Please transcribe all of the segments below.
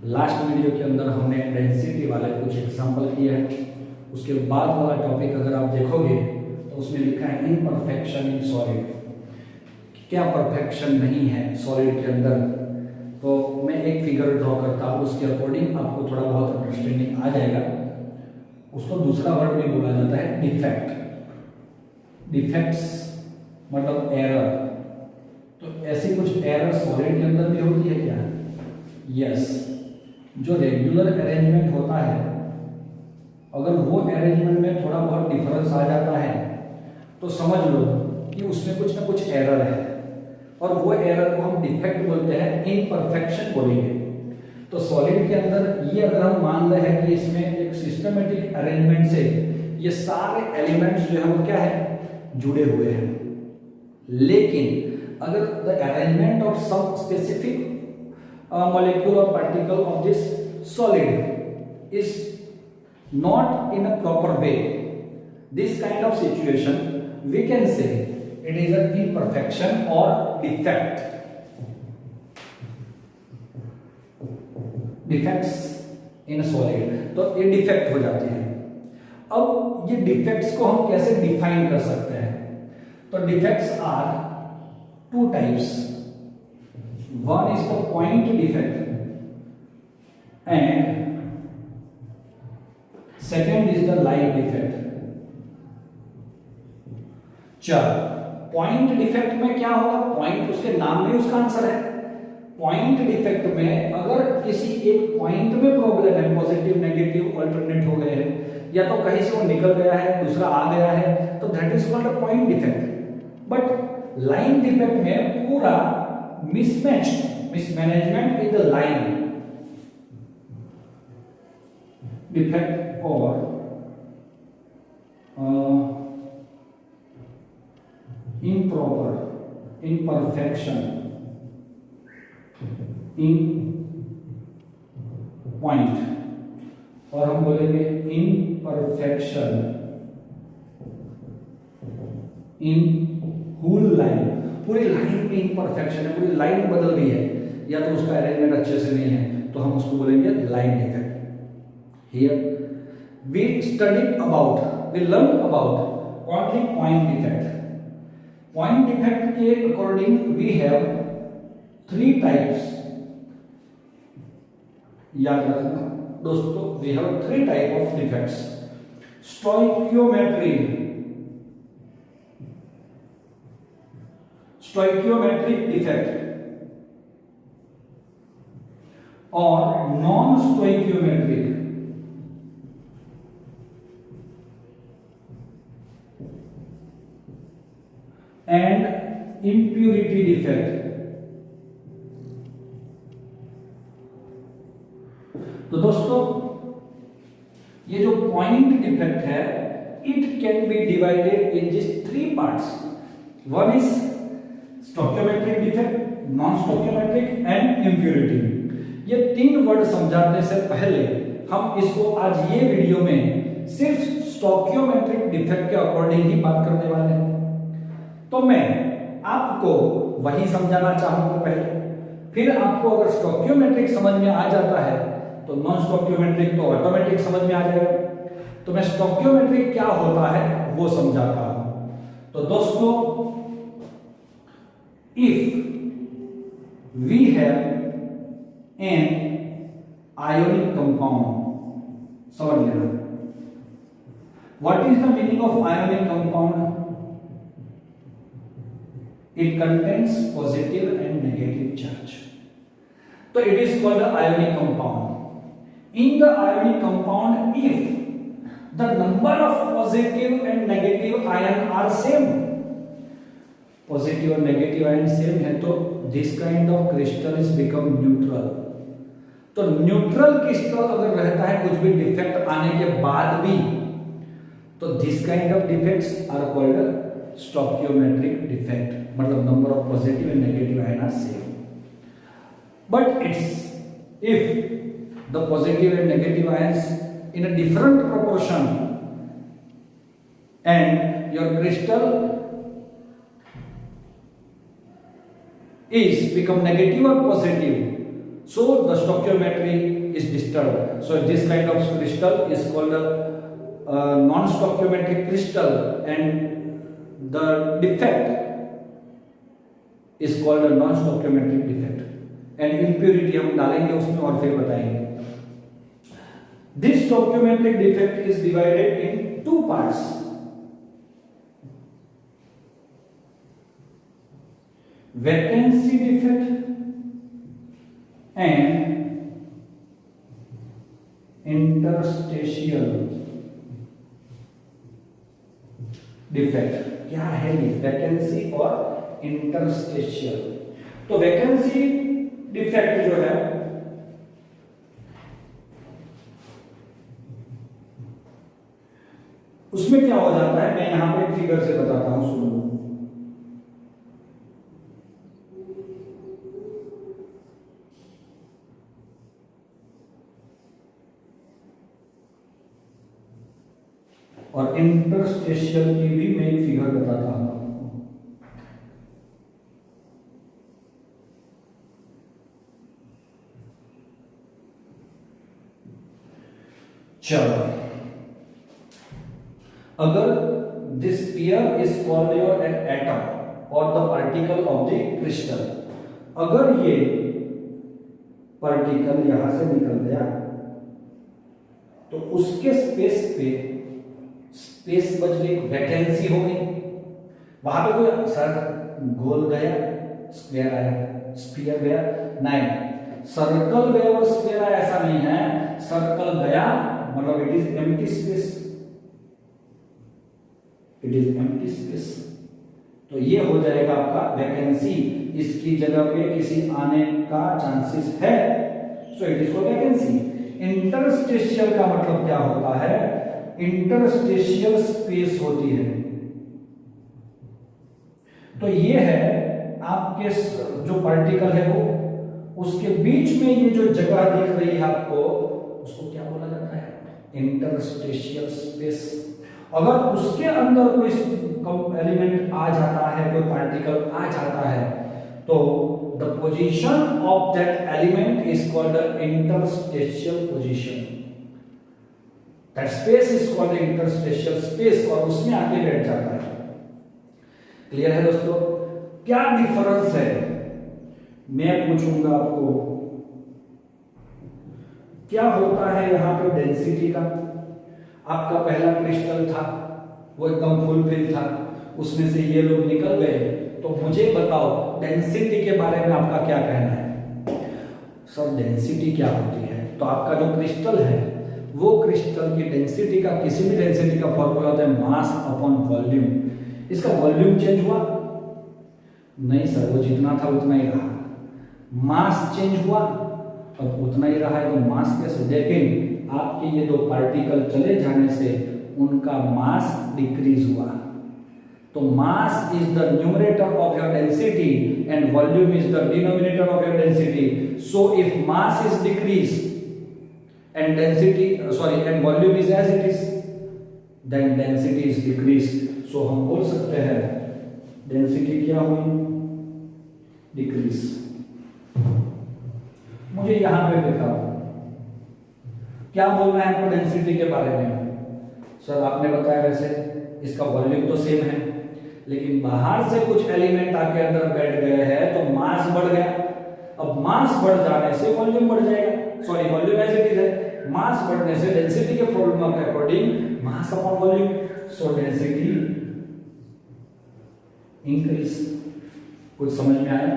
Last video के अंदर हमने डेंसिटी वाले कुछ एग्जांपल किए हैं। उसके बाद वाला टॉपिक अगर आप देखोगे तो उसमें लिखा है इम्परफेक्शन इन सॉलिड। क्या परफेक्शन नहीं है सॉलिड के अंदर। तो मैं एक फिगर ड्रॉ करता हूँ, उसके अकॉर्डिंग आपको थोड़ा बहुत अंडरस्टैंडिंग आ जाएगा। उसको दूसरा वर्ड भी बोला जाता है डिफेक्ट। डिफेक्ट्स मतलब एरर। तो ऐसी कुछ एरर सॉलिड के अंदर भी होती है क्या? यस। जो रेगुलर अरेंजमेंट होता है, अगर वो अरेंजमेंट में थोड़ा बहुत डिफरेंस आ जाता है तो समझ लो कि उसमें कुछ ना कुछ एरर है, और वो एरर को हम डिफेक्ट बोलते हैं, इम्परफेक्शन बोलेंगे। तो सॉलिड के अंदर ये अगर हम मान रहे हैं कि इसमें एक सिस्टमेटिक अरेंजमेंट से ये सारे एलिमेंट्स जो है वो क्या है, जुड़े हुए हैं। लेकिन अगर the arrangement of some specific molecule or particle of this solid is not in a proper way, this kind of situation we can say it is an imperfection or defect. Defects in a solid, तो ये defect हो जाते हैं। अब ये defects को हम कैसे डिफाइन कर सकते हैं? तो defects are two types. One is the point defect and second is the line defect. चल, पॉइंट डिफेक्ट में क्या होगा? पॉइंट उसके नाम में उसका आंसर है। पॉइंट डिफेक्ट में अगर किसी एक पॉइंट में प्रॉब्लम है, पॉजिटिव नेगेटिव अल्टरनेट हो गए हैं, या तो कहीं से वो निकल गया है, दूसरा आ गया है, तो that is called a point defect. But line defect में पूरा mismanagement in the line defect or imperfection in point, और हम बोलेंगे imperfection in whole line। पूरी लाइन में इम्परफेक्शन है, पूरी लाइन बदल गई है, या तो उसका अरेंजमेंट अच्छे से नहीं है, तो हम उसको बोलेंगे line defect. Here we study about, we learn about only point defect. Point defect के according we have three types. याद रखना दोस्तों, we have three type of defects. Stoichiometry, stoichiometric defect और non stoichiometric. And impurity defect. तो दोस्तों, ये जो point defect है, it can be divided in this three parts. One is stoichiometric defect, non stoichiometric and impurity. ये तीन word समझाने से पहले हम इसको आज ये वीडियो में सिर्फ स्टोइकियोमेट्रिक डिफेक्ट के अकॉर्डिंग ही बात करने वाले हैं। तो मैं आपको वही समझाना चाहूंगा पहले, फिर आपको अगर स्टोइकियोमेट्रिक समझ में आ जाता है तो नॉन स्टोइकियोमेट्रिक तो ऑटोमेटिक समझ में आ जाएगा। तो मैं स्टोइकियोमेट्रिक क्या होता है वो समझाता हूं। तो दोस्तों, if we have an ionic compound, समझ लेना। What is the meaning of ionic compound? It contains positive and negative charge. So it is called the ionic compound. In the ionic compound, if the number of positive and negative ion are same, positive और negative ion same है, तो this kind of crystal is become neutral. तो neutral crystal अगर रहता है कुछ भी defect आने के बाद भी, तो this kind of defects are called stoichiometric defect. मतलब number of positive and negative ion are same, but it's if the positive and negative ions in a different proportion and your crystal is become negative or positive, So the stoichiometry is disturbed. So this kind of crystal is called a non-stoichiometric crystal, and the defect is called a non-stoichiometric defect. And impurity हम डालेंगे उसमें और फिर बताएंगे. This stoichiometric defect is divided in two parts. Vacancy defect and interstitial defect. क्या है ये vacancy और इंटरस्टेशियल? तो वैकेंसी डिफेक्ट जो है उसमें क्या हो जाता है, मैं यहां पे एक फिगर से बताता हूं, सुनो. और इंटरस्टेशियल की भी मैं एक फिगर बताता हूं. चलो, अगर this sphere is called your N atom और the particle of the crystal, अगर ये पार्टिकल यहां से निकल गया तो उसके स्पेस पे स्पेस बच गई, वैकेंसी हो गई. वहां पे कोई सर गोल गया, स्क्वायर आया, स्फीयर गया, नहीं, सर्कल गया और स्क्वायर आया, ऐसा नहीं है. सर्कल गया मतलब it is empty space, it is empty space. तो ये हो जाएगा आपका वैकेंसी. इसकी जगह पे किसी आने का चांसेस है, so it is called vacancy. Interstitial का मतलब क्या होता है? इंटरस्टेशियल स्पेस होती है. तो ये है आपके जो पार्टिकल है वो, उसके बीच में ये जो जगह दिख रही है आपको, उसको क्या बोला जाता है? Interstitial space. अगर उसके अंदर कोई एलिमेंट आ जाता है, कोई पार्टिकल आ जाता है, तो the position of that element is called the interstitial position. That space is called the interstitial space, और उसमें आके बैठ जाता है. क्लियर है दोस्तों? क्या डिफरेंस है मैं पूछूंगा आपको. क्या होता है यहां पे डेंसिटी का? आपका पहला क्रिस्टल था वो एकदम फुलफिल था, उसमें से ये लोग निकल गए, तो मुझे बताओ डेंसिटी के बारे में आपका क्या कहना है? सर डेंसिटी क्या होती है? तो आपका जो क्रिस्टल है वो क्रिस्टल की डेंसिटी का, किसी भी डेंसिटी का फॉर्मूला होता है मास अपॉन वॉल्यूम. इसका वॉल्यूम चेंज हुआ? नहीं सर, वो जितना था उतना ही रहा. मास चेंज हुआ? अब उतना ही रहा है, तो मास कैसे? लेकिन आपके ये दो पार्टिकल चले जाने से उनका मास डिक्रीज हुआ. तो mass is the numerator of your density and volume is the denominator of your density. So if mass is decrease and density and volume is as it is, then density is decrease. So हम बोल सकते हैं density क्या हुई? Decrease. मुझे यहां पे दिखाओ क्या बोलना है आपको डेंसिटी के बारे में. सर आपने बताया वैसे इसका वॉल्यूम तो सेम है, लेकिन बाहर से कुछ एलिमेंट आके अंदर बैठ गए हैं तो मास बढ़ गया. अब मास बढ़ जाने से वॉल्यूम बढ़ जाएगा. Sorry, volume as it is है, मास बढ़ने से डेंसिटी के फॉर्मूला के according mass upon volume, so density increase. कुछ समझ में आया?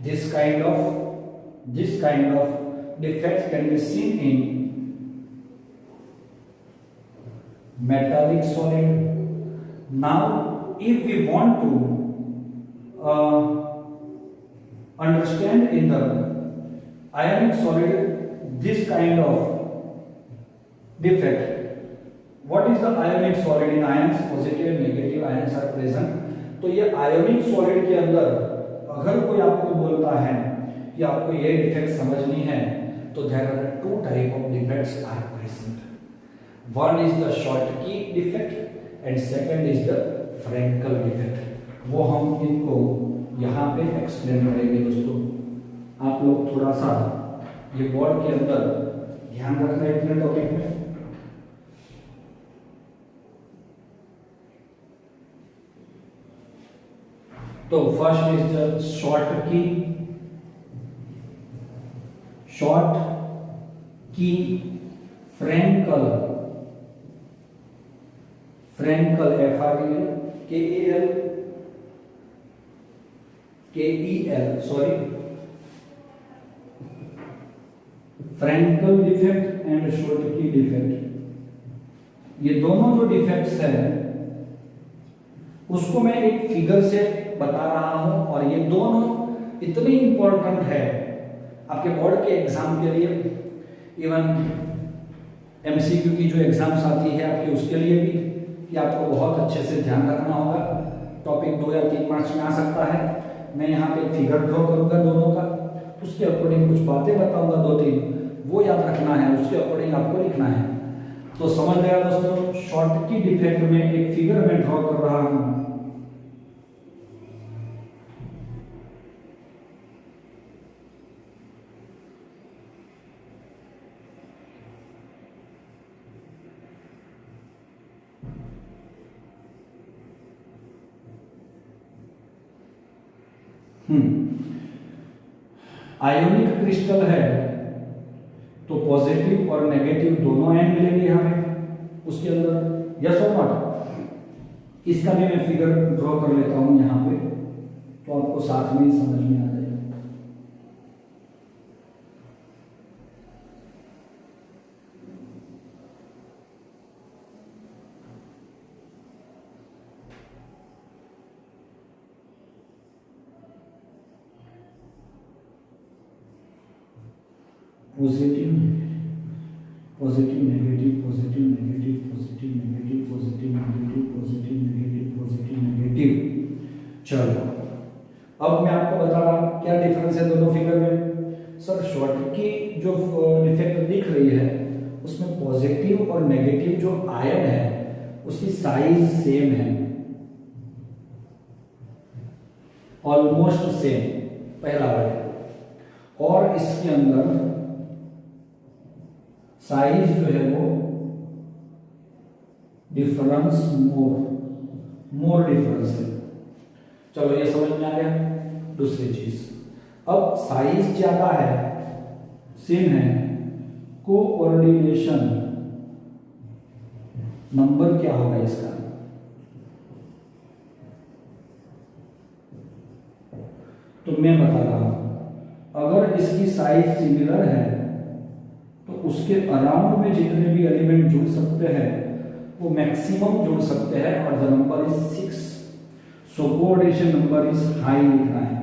This kind of defect can be seen in metallic solid. Now if we want to understand in the ionic solid this kind of defect, what is the ionic solid? In ions positive and negative ions are present. तो ये ionic solid के अंदर अगर कोई आपको बोलता है कि आपको ये डिफेक्ट समझनी है, तो there are two type of defects are present. One is the Schottky defect and second is the Frenkel defect. वो हम इनको यहाँ पे एक्सप्लेन करेंगे दोस्तों. आप लोग थोड़ा सा ये बोर्ड के अंदर ध्यान रखना है इतने टॉपिक में। तो first is the Schottky Frenkel Frenkel defect and Schottky defect. ये दोनों जो डिफेक्ट्स हैं उसको मैं एक फिगर से बता रहा हूं, और ये दोनों इतने इंपॉर्टेंट है आपके बोर्ड के एग्जाम के लिए, इवन एमसीक्यू की जो एग्जाम्स आती है आपकी उसके लिए भी, कि आपको बहुत अच्छे से ध्यान रखना होगा। टॉपिक 2 या 3 मार्क्स में आ सकता है। मैं यहाँ पे एक फिगर ड्रॉ करूंगा दोनों का, उसके अकॉर्डिंग कुछ बातें बताऊंगा 2-3, वो याद रखना है, उसके अकॉर्डिंग आपको लिखना है। तो समझ गया दोस्तों, शॉर्ट की डिफेक्ट में एक फिगर में ड्रॉ कर रहा हूं। आयोनिक क्रिस्टल है तो पॉजिटिव और नेगेटिव दोनों एंड मिलेंगे यहां पे उसके अंदर, यस और नॉट। इसका भी मैं फिगर ड्रॉ कर लेता हूं यहां पे, तो आपको साथ में ही समझ में आ जाएगा। Positive negative positive negative positive negative positive negative positive negative positive negative. चलो अब मैं आपको बता रहा हूं क्या डिफरेंस है दोनों फिगर में। सर शॉर्ट की जो डिफेक्ट दिख रही है उसमें पॉजिटिव और नेगेटिव जो आयन है उसकी साइज सेम है, ऑलमोस्ट सेम, पहला वाला। और इसके अंदर साइज जो है वो डिफरेंस मोर डिफरेंस है। चलो ये समझ में आ गया। दूसरी चीज, अब साइज ज्यादा है, सेम है, कोऑर्डिनेशन नंबर क्या होगा इसका? तो मैं बता रहा हूं, अगर इसकी साइज सिमिलर है तो उसके अराउंड में जितने भी एलिमेंट जुड़ सकते हैं वो मैक्सिमम जुड़ सकते हैं, और the number is 6। So coordination number is high लिखना है,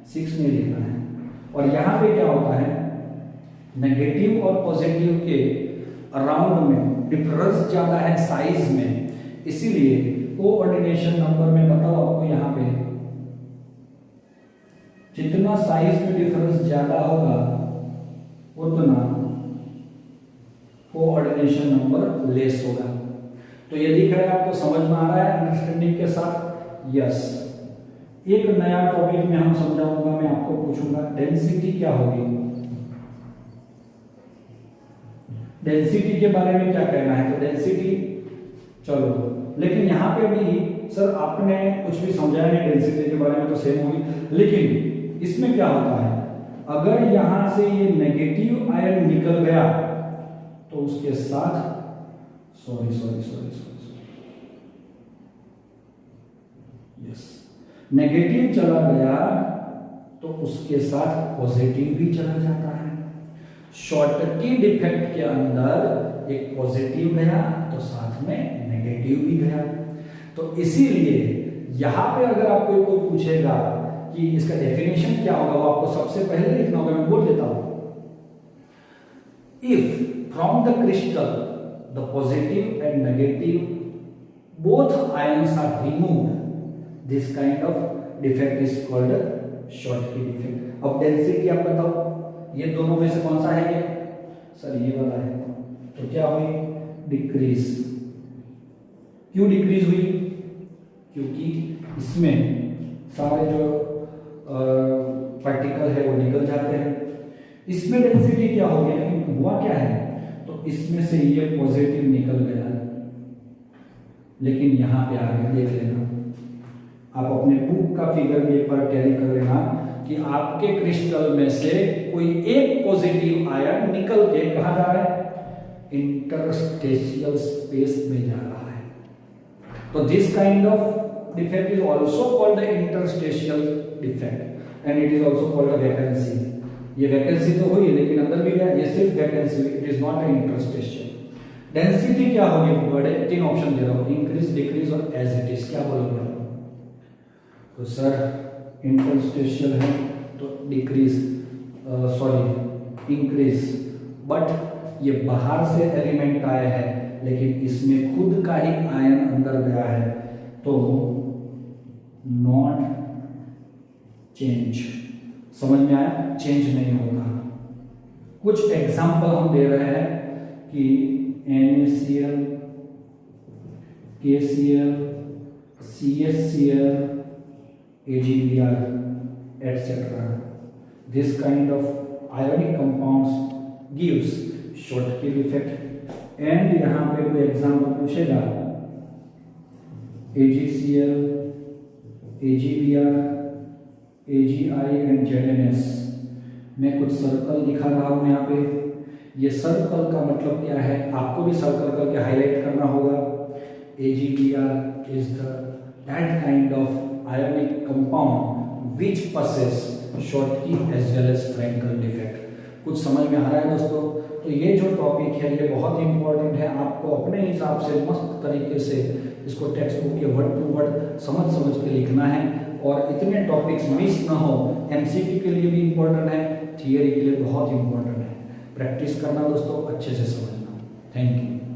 6 नहीं लिखना है। और यहां पे क्या होता है, नेगेटिव और पॉजिटिव के अराउंड में डिफरेंस ज्यादा है साइज में, इसीलिए कोऑर्डिनेशन नंबर में बताओ आपको यहां पे जितना साइज में डिफरेंस ज्यादा होगा उतना कोऑर्डिनेशन नंबर लेस होगा। तो ये दिख रहा है आपको, समझ में आ रहा है अंडरस्टैंडिंग के साथ? यस। एक नया टॉपिक में हम समझाऊंगा, मैं आपको पूछूंगा डेंसिटी क्या होगी, डेंसिटी के बारे में क्या कहना है। तो डेंसिटी चलो, लेकिन यहां पे भी सर आपने कुछ भी समझाया नहीं डेंसिटी के बारे में, तो सेम होगी। लेकिन इसमें क्या होता है, अगर यहां से ये नेगेटिव आयन निकल गया तो उसके साथ सॉरी यस, नेगेटिव चला गया तो उसके साथ पॉजिटिव भी चला जाता है। शॉर्टकी डिफेक्ट के अंदर एक पॉजिटिव गया तो साथ में नेगेटिव भी गया। तो इसीलिए यहां पे अगर आपको कोई पूछेगा कि इसका डेफिनेशन क्या होगा, वो आपको सबसे पहले लिखना होगा। मैं बोल देता हूं, if from the crystal the positive and negative both ions are removed, this kind of defect is called Schottky defect। अब डेंसिटी आप बताओ, ये दोनों में से कौन सा है? ये सर ये वाला है। तो क्या हुई? डिक्रीज। क्यों डिक्रीज हुई? क्योंकि इसमें सारे जो पार्टिकल है वो निकल जाते हैं। इसमें डेंसिटी क्या होगी, लेकिन हुआ क्या है, तो इसमें से ये पॉजिटिव निकल गया, लेकिन यहाँ पे आ गया। देख लेना, आप अपने बुक का फिगर भी एक बार टैली कर लेना कि आपके क्रिस्टल में से कोई एक पॉजिटिव आयन निकल के कहाँ जा रहा है, इंटरस्टेशियल स्पेस में जा रहा है। तो this kind of defect is also called the interstitial defect and it is also called a vacancy. ये वैकेंसी तो हुई, लेकिन अंदर भी क्या, ये सिर्फ vacancy, it is not a interstitial. Density क्या होगी, बड़े 3 ऑप्शन दे रहा हूं, इंक्रीज, डिक्रीज और एज इट इज। क्या बोलोगे आप? तो सर इंटरस्टेशियल है तो डिक्रीज, सॉरी इंक्रीज, बट ये बाहर से एलिमेंट आए हैं, लेकिन इसमें खुद का ही आयन अंदर गया है, तो नॉट चेंज। समझ में आया? चेंज नहीं होगा। कुछ एग्जांपल हम दे रहे हैं कि NaCl, KCl, CHCl, AgBr, etc. This kind of ionic compounds gives Schottky effect. And यहाँ पे कोई एग्जाम्पल पूछेगा, AgCl, AgBr, AgI and ZNS। मैं कुछ सर्कल दिखा रहा हूँ यहाँ पे। ये सर्कल का मतलब क्या है, आपको भी सर्कल करके हाईलाइट करना होगा। AgBr is that kind of ionic compound which possess Schottky as well as Frankel defect। कुछ समझ में आ रहा है दोस्तों? तो ये जो टॉपिक है ये बहुत इंपॉर्टेंट है, आपको अपने हिसाब से मस्त तरीके से इसको टेक्स्ट बुक के वर्ड टू वर्ड समझ के लिखना है, और इतने टॉपिक्स मिस ना हो। MCQ के लिए भी इम्पोर्टेंट है, थियरी के लिए बहुत इम्पोर्टेंट है। प्रैक्टिस करना दोस्तों, अच्छे से समझना। Thank you.